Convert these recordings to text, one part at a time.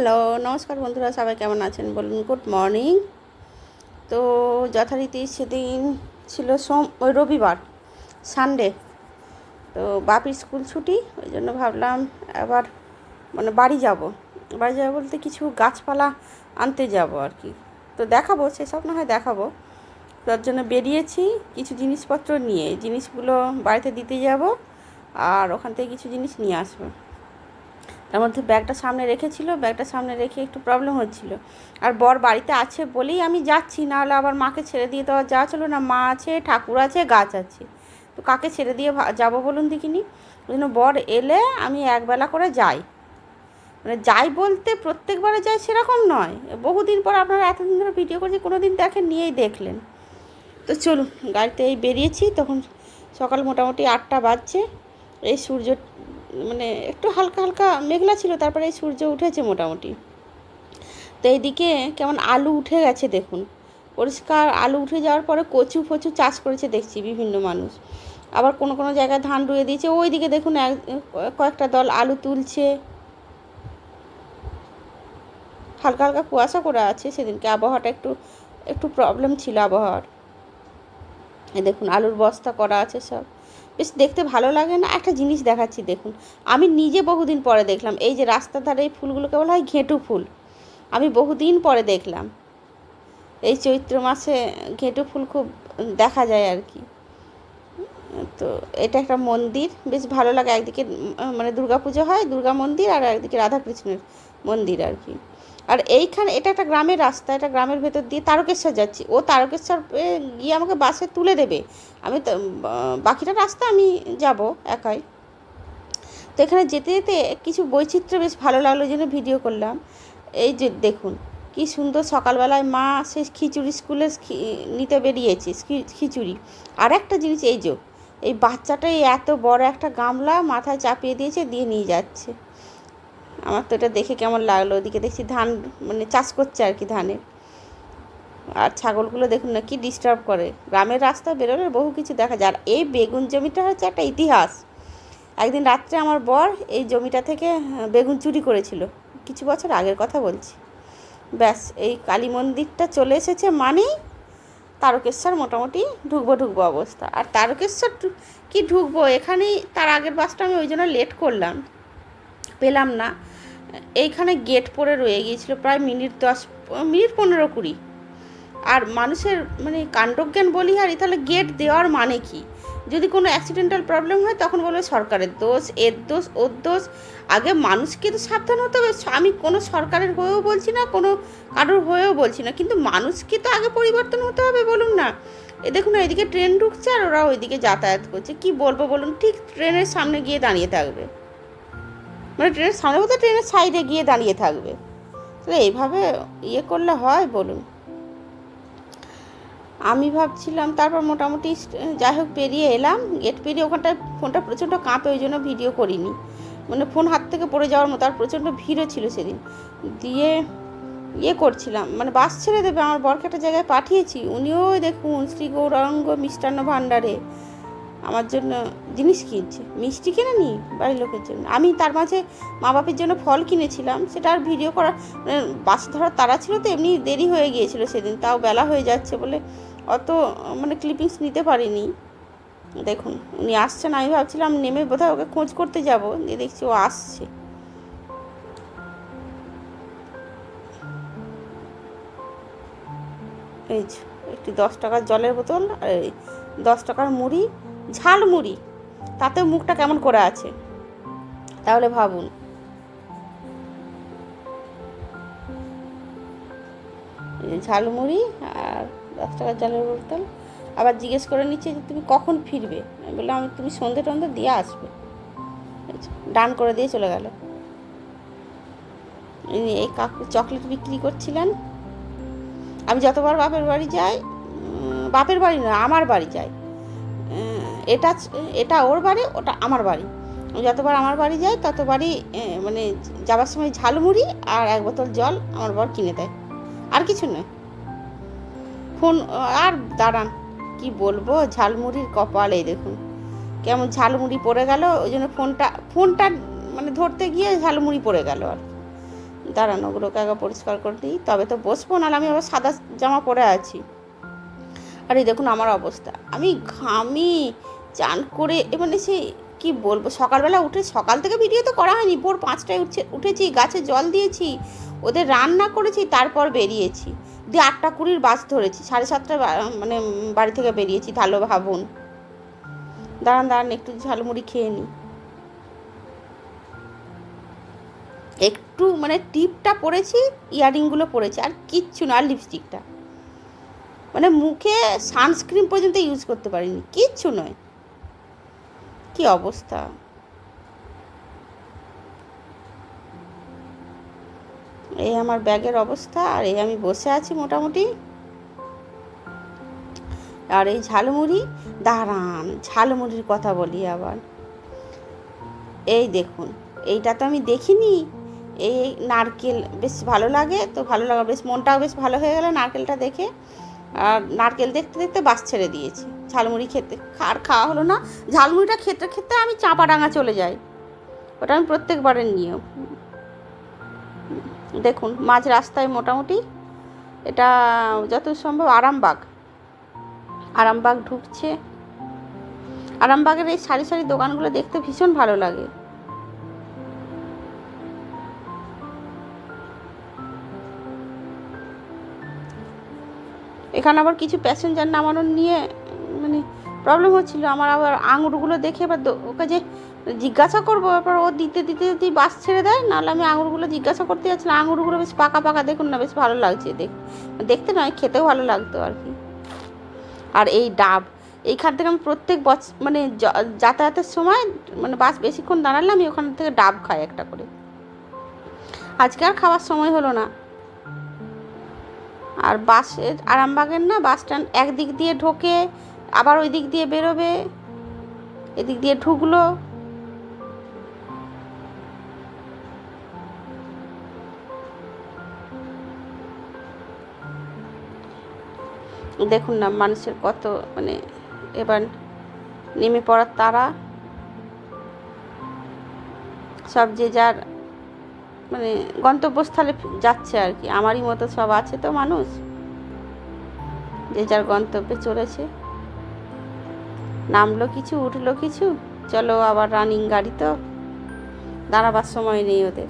Hello, নমস্কার বন্ধুরা, সবাই কেমন আছেন বলুন। Good morning. তো যথারীতি সেদিন ছিল রবিবার, সানডে। তো বাপির স্কুল ছুটি, ওই জন্য ভাবলাম এবার বাড়ি যাব বলতে কিছু গাছপালা আনতে যাব আর কি। তো দেখাবো, সেসব না হয় দেখাবো। তার জন্য বেরিয়েছি কিছু জিনিসপত্র নিয়ে, জিনিসগুলো বাড়িতে দিতে যাব আর ওখান থেকে কিছু জিনিস নিয়ে আসবো। তার মধ্যে ব্যাগটা সামনে রেখে একটু প্রবলেম হচ্ছিল। আর বর বাড়িতে আছে বলেই আমি যাচ্ছি, নাহলে আবার মাকে ছেড়ে দিয়ে দেওয়া যাওয়া চলো না। মা আছে, ঠাকুর আছে, গাছ আছে, তো কাকে ছেড়ে দিয়ে যাব বলুন দেখিনি। ওই জন্য বর এলে আমি একবেলা করে যাই, যাই বলতে প্রত্যেকবারে যাই সেরকম নয়। বহুদিন পর আপনারা এতদিন ধরে ভিডিও করছি, কোনো দিন দেখেন, নিয়েই দেখলেন। তো চলুন, গাড়িতে এই বেরিয়েছি, তখন সকাল মোটামুটি 8টা বাজছে। এই সূর্য একটু হালকা হালকা মেঘলা ছিল, তারপরে এই সূর্য উঠেছে মোটামুটি। তো এইদিকে কেমন আলু উঠে গেছে দেখুন, পরিষ্কার আলু উঠে যাওয়ার পরে কচু ফচু চাষ করেছে দেখছি বিভিন্ন মানুষ। আবার কোনো কোনো জায়গায় ধান রুয়ে দিয়েছে। ওইদিকে দেখুন কয়েকটা দল আলু তুলছে। হালকা হালকা কুয়াশা করে আছে, সেদিনকে আবহাওয়াটা একটু একটু প্রবলেম ছিল আবহাওয়ার। এই দেখুন আলুর বস্তা করা আছে সব, বেশ দেখতে ভালো লাগে না? একটা জিনিস দেখাচ্ছি দেখুন, আমি নিজে বহুদিন পরে দেখলাম। এই যে রাস্তার ধারে এই ফুলগুলোকে বলা হয় ঘেঁটু ফুল, আমি বহুদিন পরে দেখলাম। এই চৈত্র মাসে ঘেঁটু ফুল খুব দেখা যায় আর কি। তো এটা একটা মন্দির, বেশ ভালো লাগে। একদিকে দুর্গা পুজো হয়, দুর্গা মন্দির, আর একদিকে রাধাকৃষ্ণের মন্দির আর কি। আর এইখানে এটা একটা গ্রামের রাস্তা, এটা গ্রামের ভেতর দিয়ে তারকেশ্বর যাচ্ছি। ও তারকেশ্বর গিয়ে আমাকে বাসে তুলে দেবে, আমি তো বাকিটা রাস্তা আমি যাব একাই। তো এখানে যেতে যেতে কিছু বৈচিত্র্য বেশ ভালো লাগলো, ওই জন্য ভিডিও করলাম। এই যে দেখুন কি সুন্দর, সকালবেলায় মা সে খিচুড়ি স্কুলে নিতে বেরিয়েছে, খিচুড়ি। আর একটা জিনিস, এই বাচ্চাটাই এত বড় একটা গামলা মাথায় চাপিয়ে দিয়েছে, দিয়ে নিয়ে যাচ্ছে। আমার তো এটা দেখে কেমন লাগলো। ওদিকে দেখছি ধান চাষ করছে আর কি, ধানের। আর ছাগলগুলো দেখুন না কি ডিস্টার্ব করে। গ্রামের রাস্তা বেরোলে বহু কিছু দেখা যায়। আর এই বেগুন জমিটা হচ্ছে একটা ইতিহাস। একদিন রাত্রে আমার বর এই জমিটা থেকে বেগুন চুরি করেছিল, কিছু বছর আগের কথা বলছি। ব্যাস এই কালী মন্দিরটা চলে এসেছে মানেই তারকেশ্বর মোটামুটি ঢুকবো অবস্থা। আর তারকেশ্বর কি ঢুকবো, এখানেই তার আগের বাসটা আমি ওই জন্য লেট করলাম, পেলাম না। এইখানে গেট পড়ে রয়ে গিয়েছিল প্রায় মিনিট 15-20। আর মানুষের কাণ্ডজ্ঞান বলিহারি, তাহলে গেট দেওয়ার মানে কি? যদি কোনো অ্যাক্সিডেন্টাল প্রবলেম হয় তখন বলবে সরকারের দোষ, এর দোষ, ওর দোষ। আগে মানুষকে তো সাবধান হতে হবে। আমি কোনো সরকারের হয়েও বলছি না, কোনো কারোর হয়েও বলছি না, কিন্তু মানুষকে তো আগে পরিবর্তন হতে হবে, বলুন না। দেখুন না, এদিকে ট্রেন ঢুকছে আর ওরা ওইদিকে যাতায়াত করছে। কি বলবো বলুন, ঠিক ট্রেনের সামনে গিয়ে দাঁড়িয়ে থাকবে, ট্রেনের সামনে বলতে ট্রেনের সাইডে গিয়ে দাঁড়িয়ে থাকবে। তাহলে এইভাবে করলে হয় বলুন? আমি ভাবছিলাম, তারপর মোটামুটি যাই হোক পেরিয়ে এলাম। গেট পেরিয়ে ওখানটায় ফোনটা প্রচণ্ড কাঁপে, ওই জন্য ভিডিও করিনি। ফোন হাত থেকে পড়ে যাওয়ার মতো। আর প্রচণ্ড ভিড়ও ছিল সেদিন। দিয়ে করছিলাম, বাস ছেড়ে দেবে, আমার বরকে একটা জায়গায় পাঠিয়েছি। উনিও দেখুন শ্রী গৌরাঙ্গ মিষ্টান্ন ভাণ্ডারে আমার জন্য জিনিস কিনছে, মিষ্টি কিনে নি বাড়ির লোকের জন্য। আমি তার মাঝে মা বাপের জন্য ফল কিনেছিলাম, সেটা আর ভিডিও করা বাস ধরার তাড়া ছিল, তো এমনি দেরি হয়ে গিয়েছিল সেদিন, তাও বেলা হয়ে যাচ্ছে বলে অত ক্লিপিংস নিতে পারিনি। দেখুন উনি আসছেন, আমি ভাবছিলাম নেমে বোধহয় ওকে খোঁজ করতে যাব, দিয়ে দেখছি ও আসছে। এই একটি 10 টাকার জলের বোতল আর 10 টাকার মুড়ি, ঝাল মুড়ি, তাতেও মুখটা কেমন করে আছে, তাহলে ভাবুন। ঝালমুড়ি আর 10 টাকার জলের বোতল। আবার জিজ্ঞেস করে নিচ্ছে যে তুমি কখন ফিরবে। আমি বললাম তুমি সন্ধে টন্ধে দিয়ে আসবে। ডান করে দিয়ে চলে গেল। এই কাকু চকলেট বিক্রি করছিলেন। আমি যতবার বাপের বাড়ি যাই, বাপের বাড়ি না আমার বাড়ি যাই, এটা ওর বাড়ি, ওটা আমার বাড়ি। যতবার আমার বাড়ি যাই ততবারই যাবার সময় ঝালমুড়ি আর 1 বোতল জল আমার বর কিনে দেয়, আর কিছু নয়। ফোন আর দাঁড়ান, কি বলবো, ঝালমুড়ির কপাল। এই দেখুন কেমন ঝালমুড়ি পড়ে গেল, ওই জন্য ফোনটা ধরতে গিয়ে ঝালমুড়ি পড়ে গেল। আর দাঁড়ান, ওগুলোকে আগে পরিষ্কার করে দিই, তবে তো বসবো, নাহলে আমি আবার সাদা জামা পরে আছি। আর এই দেখুন আমার অবস্থা, আমি ঘামি চান করে, মানে সে কি বলবো, সকালবেলা উঠে, সকাল থেকে ভিডিও তো করা হয়নি, ভোর 5টায় উঠেছি, গাছে জল দিয়েছি, ওদের রান্না করেছি, তারপর বেরিয়েছি, দিয়ে 8:20 বাস ধরেছি, 7:30 মানে বাড়ি থেকে বেরিয়েছি, তাহলে ভাবুন। দাঁড়ান একটু ঝালমুড়ি খেয়ে নিই। একটু মানে টিপটা পরেছি, ইয়াররিংগুলো পরেছি, আর কিচ্ছু না, আর লিপস্টিকটা, মানে মুখে সানস্ক্রিন পর্যন্ত ইউজ করতে পারিনি, কিচ্ছু নয়। কি অবস্থা, এই আমার ব্যাগের অবস্থা, আর এই আমি বসে আছি মোটামুটি। আর এই ঝালমুড়ি, দাঁড়ান ঝালমুড়ির কথা বলি আবার। এই দেখুন, এইটা তো আমি দেখিনি, এই নারকেল বেশ ভালো লাগে, তো ভালো লাগা, বেশ মনটাও বেশ ভালো হয়ে গেল নারকেলটা দেখে। আর নারকেল দেখতে দেখতে বাস ছেড়ে দিয়েছি, ঝালমুড়ি খেতে, আর খাওয়া হলো না। ঝালমুড়িটা খেতে খেতে আমি চাঁপাডাঙ্গা চলে যাই, ওটা আমি প্রত্যেকবারের নিয়ম। দেখুন মাঝ রাস্তায় মোটামুটি, এটা যত সম্ভব আরামবাগ ঢুকছে। আরামবাগের এই সারি সারি দোকানগুলো দেখতে ভীষণ ভালো লাগে। এখানে আবার কিছু প্যাসেঞ্জার নামানোর নিয়ে মানে প্রবলেম হচ্ছিলো আমার, আবার আঙুরগুলো দেখে এবার ওকে যে জিজ্ঞাসা করবো, এবার ও দিতে দিতে যদি বাস ছেড়ে দেয়, নাহলে আমি আঙুরগুলো জিজ্ঞাসা করতে যাচ্ছিলাম। আঙুরগুলো বেশ পাকা পাকা, দেখুন না, বেশ ভালো লাগছে দেখতে নয়, খেতেও ভালো লাগতো আর কি। আর এই ডাব, এইখান থেকে আমি প্রত্যেক মানে যাতায়াতের সময়, মানে বাস বেশিক্ষণ দাঁড়ালে আমি ওখান থেকে ডাব খাই একটা করে। আজকে আর খাওয়ার সময় হলো না। আর বাসের, আরামবাগের না বাস স্ট্যান্ড একদিক দিয়ে ঢোকে, আবার ওই দিক দিয়ে বেরোবে, এদিক দিয়ে ঢুকলো। দেখুন না মানুষের কত, মানে এবার নেমে পড়ার তারা, সব যে যার মানে গন্তব্যস্থলে যাচ্ছে আর কি। আমারই মতো সব আছে তো মানুষ, যে যার গন্তব্যে চলেছে, নামলো কিছু, উঠলো কিছু, চলো আবার রানিং গাড়ি, তো দাঁড়াবার সময় নেই ওদের।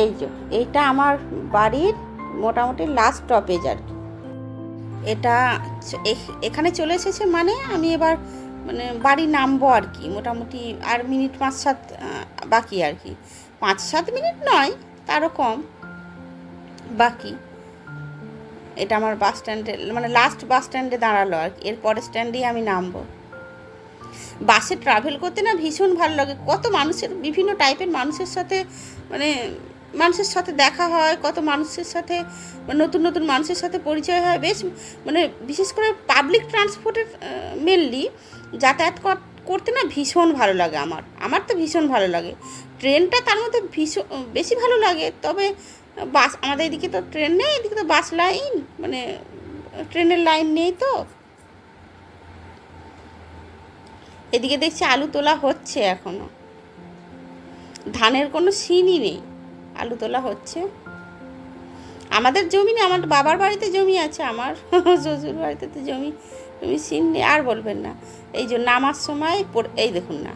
এই যে এইটা আমার বাড়ির মোটামুটি লাস্ট স্টপেজ আর কি। এটা এখানে চলে এসেছে, মানে আমি এবার মানে বাড়ি নামবো আর কি, মোটামুটি আর মিনিট 5-7 বাকি আর কি, 5-7 মিনিট নয়, তারও কম বাকি। এটা আমার বাস স্ট্যান্ডে, মানে লাস্ট বাস স্ট্যান্ডে দাঁড়ালো আর কি, এরপরের স্ট্যান্ডেই আমি নামবো। বাসে ট্রাভেল করতে না ভীষণ ভালো লাগে, কত মানুষের, বিভিন্ন টাইপের মানুষের সাথে, মানে মানুষের সাথে দেখা হয়, কত মানুষের সাথে, নতুন নতুন মানুষের সাথে পরিচয় হয়, বেশ মানে বিশেষ করে পাবলিক ট্রান্সপোর্টের মেনলি যাতায়াত করতে না ভীষণ ভালো লাগে আমার তো ভীষণ ভালো লাগে। ট্রেনটা তার মধ্যে ভীষণ বেশি ভালো লাগে, তবে বাস, আমাদের এদিকে তো ট্রেন নেই, এদিকে তো বাস লাইন, মানে ট্রেনের লাইন নেই তো। এদিকে দেখছি আলু তোলা হচ্ছে এখনও, ধানের কোনো সিনই নেই, আলু তোলা হচ্ছে। আমাদের জমি নেই, আমার বাবার বাড়িতে জমি আছে, আমার শ্বশুর বাড়িতে তো জমি সিন নেই, আর বলবেন না। এই যে নামার সময় এই দেখুন না,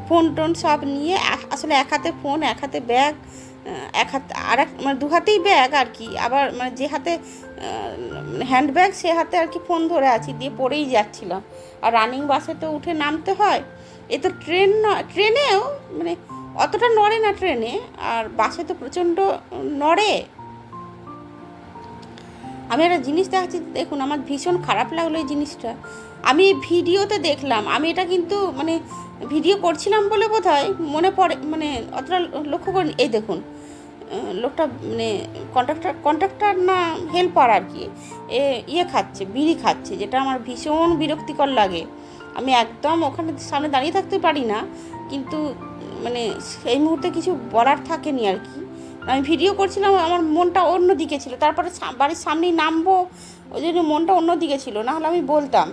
ফোন টোন সব নিয়ে, আসলে এক হাতে ফোন, এক হাতে ব্যাগ, এক হাতে আর এক, মানে 2 হাতেই ব্যাগ আর কি, আবার মানে যে হাতে হ্যান্ড ব্যাগ সে হাতে আর কি ফোন ধরে আছি, দিয়ে পড়েই যাচ্ছিলাম। আর রানিং বাসে তো উঠে নামতে হয়, এ তো ট্রেন ট্রেনেও মানে অতটা নড়ে না ট্রেনে, আর বাসে তো প্রচণ্ড নড়ে। আমি একটা জিনিস দেখাচ্ছি, দেখুন আমার ভীষণ খারাপ লাগলো এই জিনিসটা, আমি ভিডিওতে দেখলাম, আমি এটা কিন্তু মানে ভিডিও করছিলাম বলে বোধহয় মনে পড়ে, মানে অতটা লক্ষ্য করিনি। এই দেখুন লোকটা, মানে কন্ট্রাক্টর না হেল্পার আর কি, ইয়ে খাচ্ছে, বিড়ি খাচ্ছে, যেটা আমার ভীষণ বিরক্তিকর লাগে। আমি একদম ওখানে সামনে দাঁড়িয়ে থাকতে পারি না, কিন্তু মানে এই মুহূর্তে কিছু বলার থাকেনি আর কি। আমি ভিডিও করছিলাম, আমার মনটা অন্য দিকে ছিল, তারপরে বাড়ির সামনেই নামবো, ওই জন্য মনটা অন্য দিকে ছিল, নাহলে আমি বলতাম।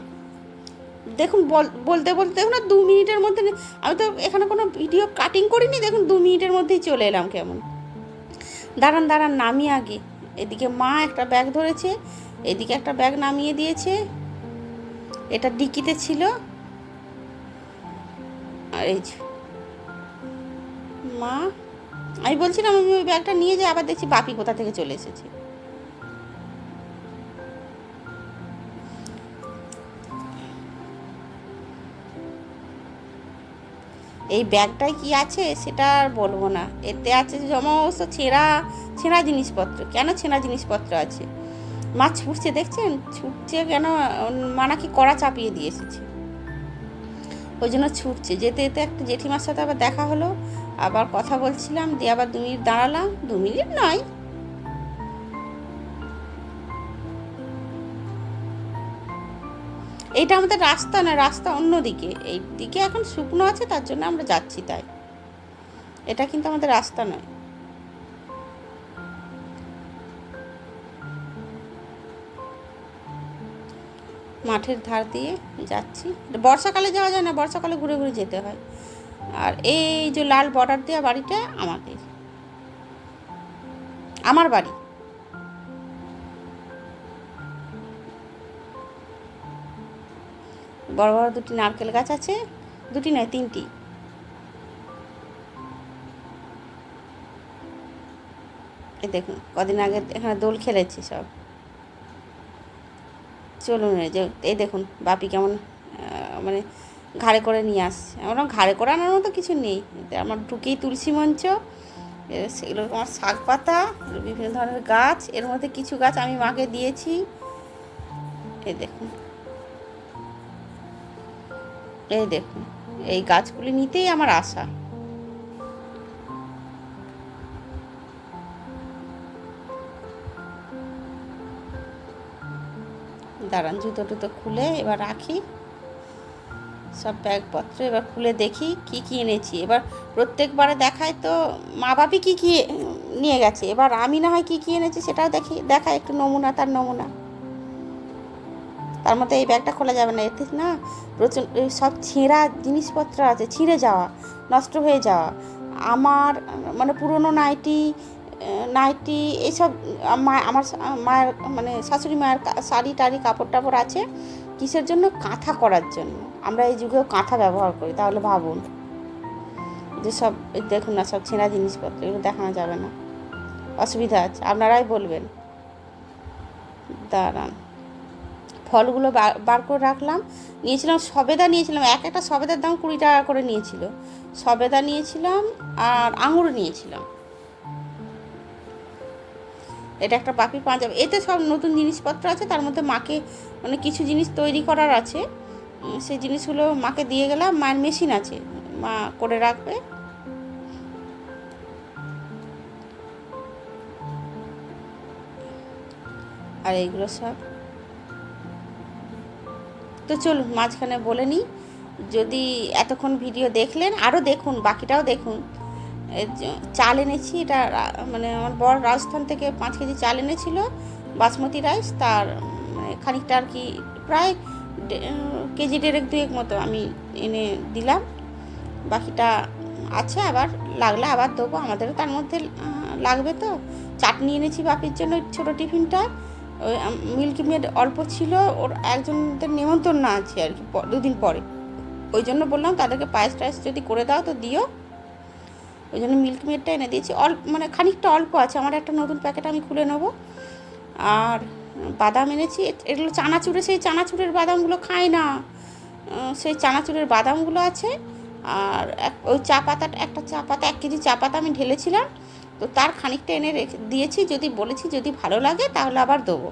দেখুন বলতে বলতে দেখুন না 2 মিনিটের মধ্যে, আমি তো এখানে কোনো ভিডিও কাটিং করিনি, দেখুন 2 মিনিটের মধ্যেই চলে এলাম। কেমন দাঁড়ান দাঁড়ান নামি আগে। এদিকে মা একটা ব্যাগ ধরেছে, এদিকে একটা ব্যাগ নামিয়ে দিয়েছে, এটা ডিকিতে ছিল। আর এই যে মা, আমি বলছিলাম আমি ওই ব্যাগটা নিয়ে যাই, আবার দেখছি বাপি কোথা থেকে চলে এসেছে। এই ব্যাগটায় কি আছে সেটা আর বলবো না, এতে আছে সমস্ত ছেঁড়া ছেঁড়া জিনিসপত্র। কেন ছেঁড়া জিনিসপত্র আছে? মা ছুটছে, দেখছেন ছুটছে কেন? মা নাকি কড়া চাপিয়ে দিয়ে এসেছে, ওই জন্য ছুটছে। যেতে যেতে একটা জেঠিমার সাথে আবার দেখা হলো, আবার কথা বলছিলাম, দিয়ে আবার 2 মিনিট দাঁড়ালাম। 2 মিনিট নয়, এইটা আমাদের রাস্তা না, রাস্তা অন্যদিকে। এই দিকে এখন শুকনো আছে, তার জন্য আমরা যাচ্ছি, তাই এটা কিন্তু আমাদের রাস্তা নয়। মাঠের ধার দিয়ে যাচ্ছি। বর্ষাকালে যাওয়া যায় না, বর্ষাকালে ঘুরে ঘুরে যেতে হয়। আর এই যে লাল বর্ডার দেওয়া বাড়িটা আমাদের, আমার বাড়ি। বড় বড় 2টি নারকেল গাছ আছে, 2টি নয় 3টি। এই দেখুন কদিন আগে এখানে দোল খেলেছে সব। চলুন যে এই দেখুন বাপি কেমন মানে ঘাড়ে করে নিয়ে আসছে। আমার ঘাড়ে করে আনার মতো কিছু নেই, আমার ঢুকেই তুলসী মঞ্চ, সেগুলো আমার শাক পাতা, বিভিন্ন ধরনের গাছ। এর মধ্যে কিছু গাছ আমি মাকে দিয়েছি। এই দেখুন, এই দেখুন, এই গাছগুলি নিতেই আমার আশা। দাঁড়ান জুতো টুতো খুলে এবার রাখি সব ব্যাগপত্র, এবার খুলে দেখি কি কি এনেছি। এবার প্রত্যেকবারে দেখায় তো মা বাপি কী কী নিয়ে গেছে, এবার আমি না হয় কী কী এনেছি সেটাও দেখায় একটু নমুনা, তার নমুনা। তার মধ্যে এই ব্যাগটা খোলা যাবে না, এতে না প্রচুর সব ছেঁড়া জিনিসপত্র আছে, ছিঁড়ে যাওয়া, নষ্ট হয়ে যাওয়া। আমার মানে পুরনো নাইটি নাইটি এইসব, আমার মায়ের মানে শাশুড়ি মায়ের শাড়ি টাড়ি কাপড় টাপড় আছে। কিসের জন্য? কাঁথা করার জন্য। আমরা এই যুগেও কাঁথা ব্যবহার করি, তাহলে ভাবুন যে সব দেখুন না, সব ছেঁড়া জিনিসপত্র, এগুলো দেখানো যাবে না, অসুবিধা আছে, আপনারাই বলবেন। দাঁড়ান, ফলগুলো বার করে রাখলাম। নিয়েছিলাম সবেদা, নিয়েছিলাম একটা সবেদার দাম 20 টাকা করে নিয়েছিল। সবেদা নিয়েছিলাম আর আঙুর নিয়েছিলাম। এটা একটা বাপির পাঞ্জাবি, এতে সব নতুন জিনিসপত্র আছে। তার মধ্যে মাকে মানে কিছু জিনিস তৈরি করার আছে, সেই জিনিসগুলো মাকে দিয়ে গেলাম। মায়ের মেশিন আছে, মা করে রাখবে। আর এইগুলো সব তো চলুন মাঝখানে বলে নিই, যদি এতক্ষণ ভিডিও দেখলেন আরও দেখুন, বাকিটাও দেখুন। চাল এনেছি, এটা মানে আমার বড় রাজস্থান থেকে 5 কেজি চাল এনেছিল, বাসমতি রাইস। তার মানে খানিকটা আর কি, প্রায় কেজি 1.5-2 মতো আমি এনে দিলাম। বাকিটা আছে, আবার লাগলে আবার দেবো, আমাদেরও তার মধ্যে লাগবে তো। চাটনি এনেছি বাপির জন্য, ছোটো টিফিনটা। ওই মিল্কি মেড অল্প ছিল, ওর একজনদের নেমন্তন্ন আছে আর কি 2 দিন পরে, ওই জন্য বললাম তাদেরকে পায়েস টায়েস যদি করে দাও তো দিও, ওই জন্য মিল্ক মেডটা এনে দিয়েছি। মানে খানিকটা অল্প আছে, আমার একটা নতুন প্যাকেট আমি খুলে নেবো। আর বাদাম এনেছি, এগুলো চানাচুরে, সেই চানাচুরের বাদামগুলো খাই না, সেই চানাচুরের বাদামগুলো আছে। আর ওই চা পাতাটা, একটা চা পাতা 1 কেজি চা পাতা আমি ঢেলেছিলাম, তো তার খানিকটা এনে রেখে দিয়েছি, যদি বলেছি যদি ভালো লাগে তাহলে আবার দেবো।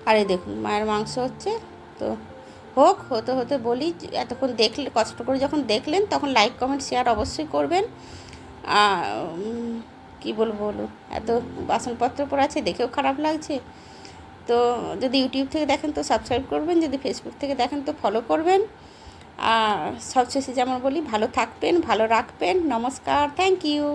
আর এই দেখুন মায়ের মাংস হচ্ছে, তো হোক, হতে হতে বলি এতক্ষণ দেখলে, কষ্ট করে যখন দেখলেন তখন লাইক কমেন্ট শেয়ার অবশ্যই করবেন। কি বলবো বলুন, এত বাসনপত্র পড়ে আছে, দেখেও খারাপ লাগছে। তো যদি ইউটিউব থেকে দেখেন তো সাবস্ক্রাইব করবেন, যদি ফেসবুক থেকে দেখেন তো ফলো করবেন। আর সবশেষে যেমন বলি, ভালো থাকবেন, ভালো রাখবেন। নমস্কার, থ্যাংক ইউ।